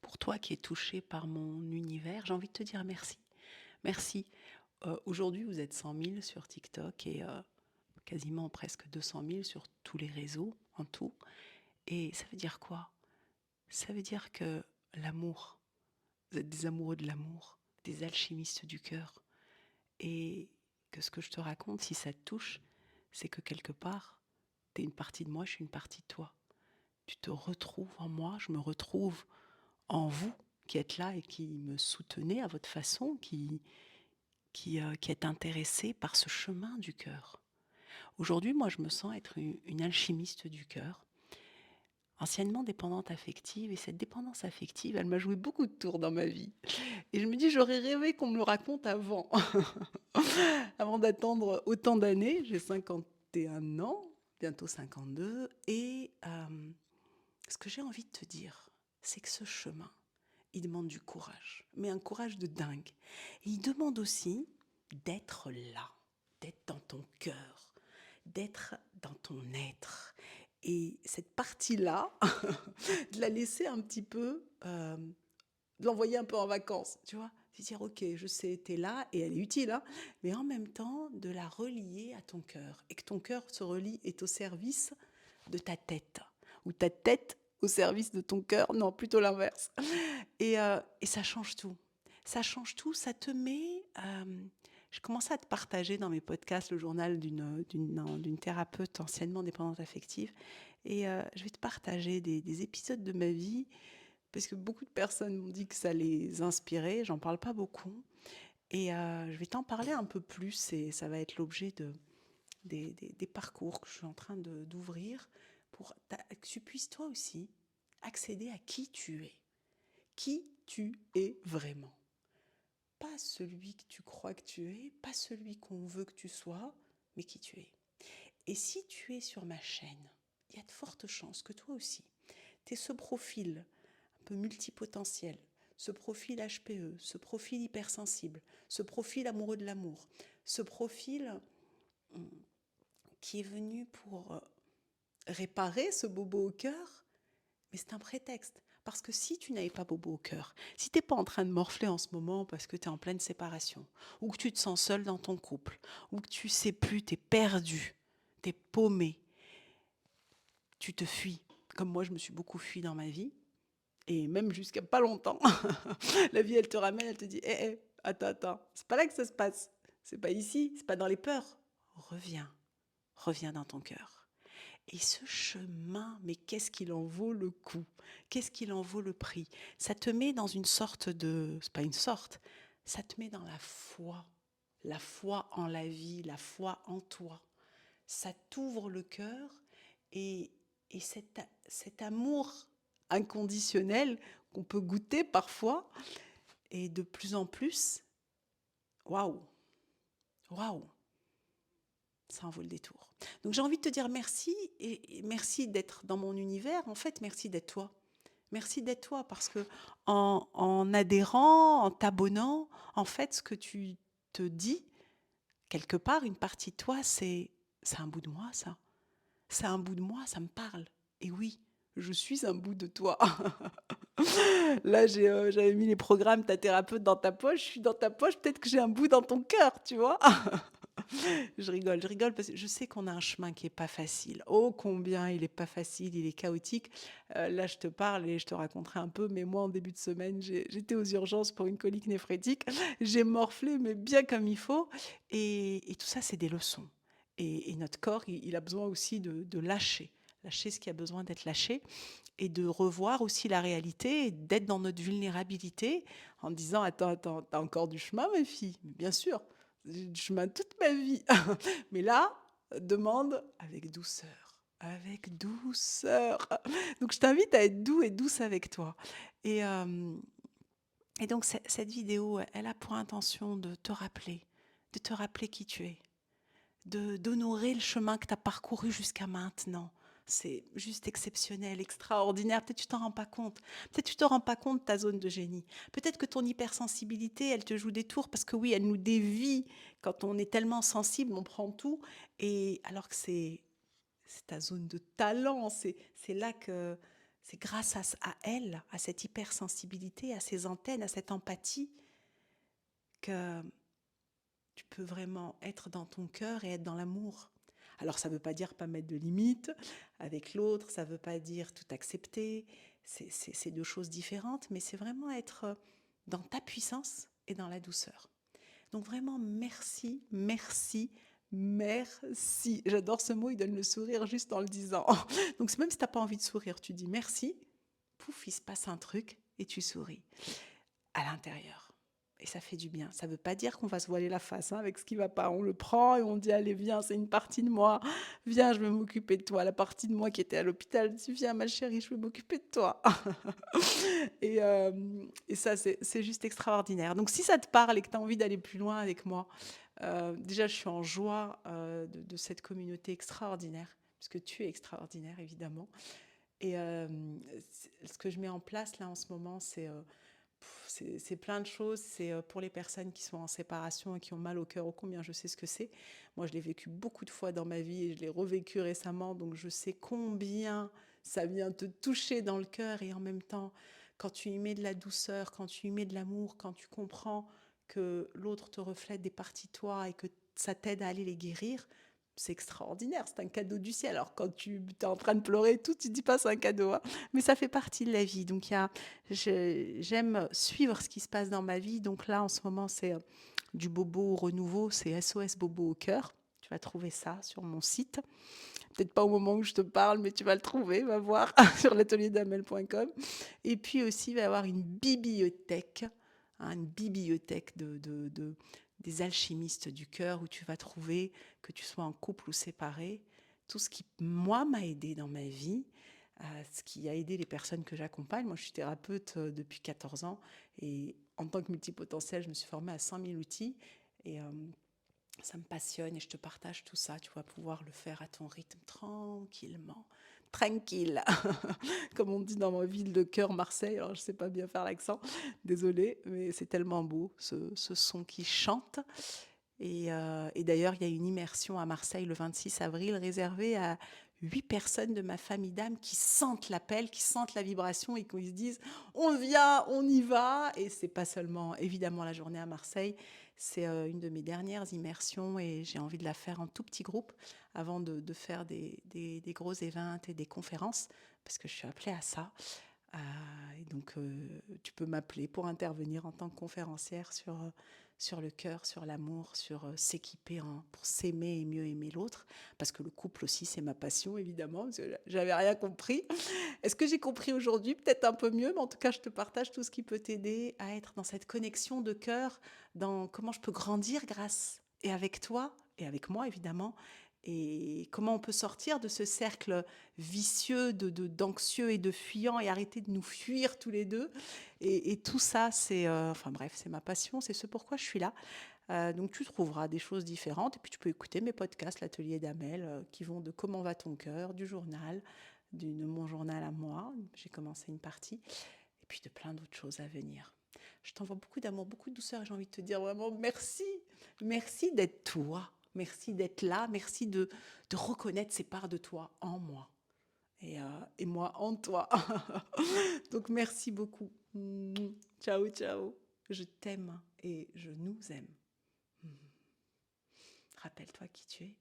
pour toi qui es touché par mon univers, j'ai envie de te dire merci. Merci. Aujourd'hui, vous êtes 100 000 sur TikTok et quasiment presque 200 000 sur tous les réseaux en tout. Et ça veut dire quoi? Ça veut dire que l'amour, vous êtes des amoureux de l'amour, des alchimistes du cœur. Et que ce que je te raconte, si ça te touche, c'est que quelque part, tu es une partie de moi, je suis une partie de toi. Tu te retrouves en moi, je me retrouve en vous qui êtes là et qui me soutenez à votre façon, qui êtes intéressé par ce chemin du cœur. Aujourd'hui, moi, je me sens être une alchimiste du cœur, anciennement dépendante affective, et cette dépendance affective, elle m'a joué beaucoup de tours dans ma vie. Et je me dis, j'aurais rêvé qu'on me le raconte avant, avant d'attendre autant d'années. J'ai 51 ans, bientôt 52, et ce que j'ai envie de te dire, c'est que ce chemin, il demande du courage, mais un courage de dingue. Et il demande aussi d'être là, d'être dans ton cœur, d'être dans ton être. Et cette partie-là, de la laisser un petit peu, de l'envoyer un peu en vacances, tu vois. De dire, ok, je sais, t'es là, et elle est utile, hein, mais en même temps, de la relier à ton cœur. Et que ton cœur se relie, est au service de ta tête. Ou ta tête au service de ton cœur. Non, plutôt l'inverse. Et ça change tout. Ça change tout, ça te met... je commençais à te partager dans mes podcasts le journal d'une thérapeute anciennement dépendante affective. Et je vais te partager des épisodes de ma vie, parce que beaucoup de personnes m'ont dit que ça les inspirait. J'en parle pas beaucoup. Et je vais t'en parler un peu plus, et ça va être l'objet des parcours que je suis en train d'ouvrir pour que tu puisses toi aussi accéder à qui tu es. Qui tu es vraiment. Pas celui que tu crois que tu es, pas celui qu'on veut que tu sois, mais qui tu es. Et si tu es sur ma chaîne, il y a de fortes chances que toi aussi, tu aies ce profil un peu multipotentiel, ce profil HPE, ce profil hypersensible, ce profil amoureux de l'amour, ce profil qui est venu pour réparer ce bobo au cœur, mais c'est un prétexte. Parce que si tu n'avais pas bobo au cœur, si tu n'es pas en train de morfler en ce moment parce que tu es en pleine séparation, ou que tu te sens seul dans ton couple, ou que tu sais plus, tu es perdu, tu es paumé, tu te fuis, comme moi je me suis beaucoup fui dans ma vie, et même jusqu'à pas longtemps, la vie elle te ramène, elle te dit, attends, c'est pas là que ça se passe, c'est pas ici, c'est pas dans les peurs, reviens dans ton cœur. Et ce chemin, mais qu'est-ce qu'il en vaut le coup? Qu'est-ce qu'il en vaut le prix? Ça te met dans une sorte de... C'est pas une sorte, ça te met dans la foi en la vie, la foi en toi. Ça t'ouvre le cœur, et, et cet amour inconditionnel qu'on peut goûter parfois, et de plus en plus, waouh, waouh, ça en vaut le détour. Donc j'ai envie de te dire merci, et merci d'être dans mon univers. En fait, merci d'être toi. Merci d'être toi, parce que en adhérant, en t'abonnant, en fait, ce que tu te dis, quelque part, une partie de toi, c'est un bout de moi, ça. C'est un bout de moi, ça me parle. Et oui, je suis un bout de toi. Là, j'avais mis les programmes, ta thérapeute dans ta poche, je suis dans ta poche, peut-être que j'ai un bout dans ton cœur, tu vois. Je rigole parce que je sais qu'on a un chemin qui est pas facile. Oh combien il est pas facile, il est chaotique. Là, je te parle et je te raconterai un peu, mais moi, en début de semaine, j'étais aux urgences pour une colique néphrétique. J'ai morflé, mais bien comme il faut. Et tout ça, c'est des leçons. Et notre corps, il a besoin aussi de lâcher. Lâcher ce qui a besoin d'être lâché, et de revoir aussi la réalité, et d'être dans notre vulnérabilité en disant, attends, t'as encore du chemin, ma fille. Mais bien sûr, j'ai du chemin toute ma vie. Mais là, demande avec douceur. Avec douceur. Donc, je t'invite à être doux et douce avec toi. Et, euh, et donc, cette vidéo, elle a pour intention de te rappeler qui tu es, d'honorer le chemin que tu as parcouru jusqu'à maintenant. C'est juste exceptionnel, extraordinaire. Peut-être que tu t'en rends pas compte. Peut-être que tu te rends pas compte de ta zone de génie. Peut-être que ton hypersensibilité, elle te joue des tours, parce que oui, elle nous dévie. Quand on est tellement sensible, on prend tout. Et alors que c'est ta zone de talent. C'est là que C'est grâce à elle, à cette hypersensibilité, à ces antennes, à cette empathie, que tu peux vraiment être dans ton cœur et être dans l'amour. Alors ça ne veut pas dire pas mettre de limites avec l'autre, ça ne veut pas dire tout accepter, c'est deux choses différentes, mais c'est vraiment être dans ta puissance et dans la douceur. Donc vraiment, merci, merci, merci. J'adore ce mot, il donne le sourire juste en le disant. Donc même si tu n'as pas envie de sourire, tu dis merci, pouf, il se passe un truc et tu souris à l'intérieur. Et ça fait du bien. Ça ne veut pas dire qu'on va se voiler la face avec ce qui ne va pas. On le prend et on dit, allez, viens, c'est une partie de moi. Viens, je vais m'occuper de toi. La partie de moi qui était à l'hôpital, tu viens, ma chérie, je vais m'occuper de toi. et, euh, et ça, c'est juste extraordinaire. Donc, si ça te parle et que tu as envie d'aller plus loin avec moi, déjà, je suis en joie de cette communauté extraordinaire, puisque tu es extraordinaire, évidemment. Et ce que je mets en place là en ce moment, c'est plein de choses. C'est pour les personnes qui sont en séparation et qui ont mal au cœur, ô combien je sais ce que c'est. Moi, je l'ai vécu beaucoup de fois dans ma vie et je l'ai revécu récemment, donc je sais combien ça vient te toucher dans le cœur. Et en même temps, quand tu y mets de la douceur, quand tu y mets de l'amour, quand tu comprends que l'autre te reflète des parties de toi et que ça t'aide à aller les guérir, c'est extraordinaire, c'est un cadeau du ciel. Alors quand tu es en train de pleurer et tout, tu ne dis pas c'est un cadeau, hein, mais ça fait partie de la vie. Donc j'aime suivre ce qui se passe dans ma vie. Donc là, en ce moment, c'est du bobo au renouveau, c'est SOS Bobo au cœur. Tu vas trouver ça sur mon site. Peut-être pas au moment où je te parle, mais tu vas le trouver, va voir sur l'atelierdamel.com. Et puis aussi, il va y avoir une bibliothèque, hein, une bibliothèque des alchimistes du cœur où tu vas trouver, que tu sois en couple ou séparé, tout ce qui, moi, m'a aidé dans ma vie, ce qui a aidé les personnes que j'accompagne. Moi, je suis thérapeute depuis 14 ans et en tant que multipotentielle, je me suis formée à 100 000 outils et ça me passionne et je te partage tout ça. Tu vas pouvoir le faire à ton rythme, tranquillement, tranquille, comme on dit dans ma ville de cœur, Marseille. Alors, je ne sais pas bien faire l'accent, désolée, mais c'est tellement beau, ce son qui chante. Et d'ailleurs, il y a une immersion à Marseille le 26 avril réservée à 8 personnes de ma famille d'âme qui sentent l'appel, qui sentent la vibration et qui se disent on vient, on y va. Et c'est pas seulement évidemment la journée à Marseille, c'est une de mes dernières immersions et j'ai envie de la faire en tout petit groupe avant de faire des gros événements et des conférences parce que je suis appelée à ça. Et donc, tu peux m'appeler pour intervenir en tant que conférencière sur le cœur, sur l'amour, sur s'équiper pour s'aimer et mieux aimer l'autre. Parce que le couple aussi, c'est ma passion, évidemment, parce que j'avais rien compris. Est-ce que j'ai compris aujourd'hui? Peut-être un peu mieux, mais en tout cas, je te partage tout ce qui peut t'aider à être dans cette connexion de cœur, dans comment je peux grandir grâce et avec toi, et avec moi, évidemment, et comment on peut sortir de ce cercle vicieux d'anxieux et de fuyants et arrêter de nous fuir tous les deux. Et tout ça, enfin bref, c'est ma passion, c'est ce pourquoi je suis là. Donc tu trouveras des choses différentes et puis tu peux écouter mes podcasts, l'atelier d'Amel, qui vont de comment va ton cœur, du journal, de mon journal à moi. J'ai commencé une partie et puis de plein d'autres choses à venir. Je t'envoie beaucoup d'amour, beaucoup de douceur et j'ai envie de te dire vraiment merci. Merci d'être toi. Merci d'être là. Merci de reconnaître ces parts de toi en moi et moi en toi. Donc merci beaucoup. Ciao, ciao. Je t'aime et je nous aime. Rappelle-toi qui tu es.